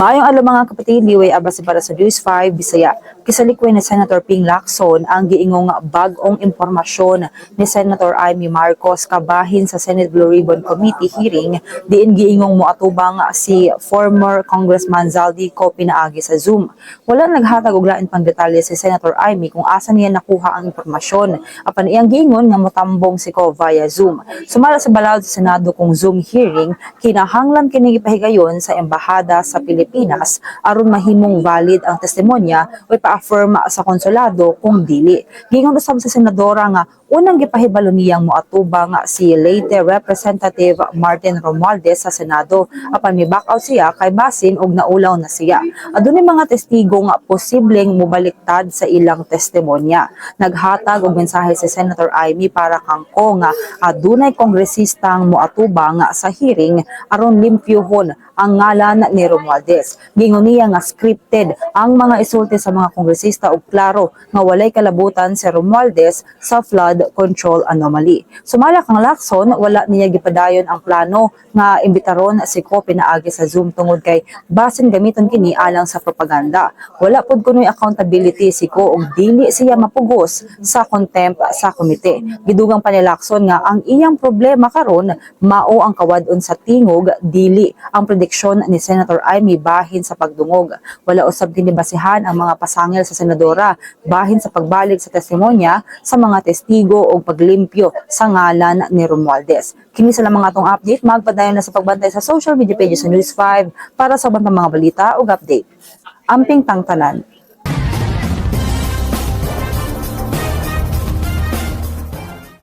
Maayong adlaw mga kapatid, liway abas para sa News 5 Bisaya. Kisalikwen ni Senator Ping Lacson ang giingong bag-ong impormasyon ni Senator Amy Marcos kabahin sa Senate Blue Ribbon Committee hearing diin giingong moatubang si former Congressman Zaldico pinaagi sa Zoom. Wala naghatag og lain pang detalye si Senator Amy kung asa niya nakuha ang impormasyon. Apan iyang giingon nga motambong si ko via Zoom. Sumala sa balawd sa Senado kung Zoom hearing, kinahanglan kini ipahigayon sa embahada sa Pilipinas aron mahimong valid ang testimonya o ipa-affirm sa konsulado kung dili. Gingon usab sa senadora nga unang gipahibalo niyang moatubang si late Representative Martin Romualdez sa Senado apan mi-back out siya kay basin og naulaw na siya. Adunay mga testigo nga posibleng mobaliktad sa ilang testimonya. Naghatag og mensahe si Senator Amy para kangko nga adunay kongresistang moatubang sa hearing aron limpyuhon ang ngalan ni Romualdez. Gingon niya nga scripted ang mga isulti sa mga kongresista ug klaro nga walay kalabutan si Romualdez sa flood control anomaly. Sumala kang Lacson, wala niya gipadayon ang plano nga imbitaron si Ko pinaagi sa Zoom tungod kay basin gamiton kini alang sa propaganda. Wala pud kunoy accountability si Ko ug dili siya mapugos sa contempt sa komite. Gidugang pa ni Lacson nga ang iyang problema karon mao ang kawadon sa tingog dili ang prediksyon ni Senator Amy bahin sa pagdungog. Wala usab kini basihan ang mga pasangil sa senadora bahin sa pagbalik sa testimonya sa mga testigo o paglimpyo sa ngalan ni Romualdez. Kini sa mga atong update, magpadayon na sa pagbantay sa social media pages sa News 5 para sa ubang mga balita ug update. Amping tangtanan.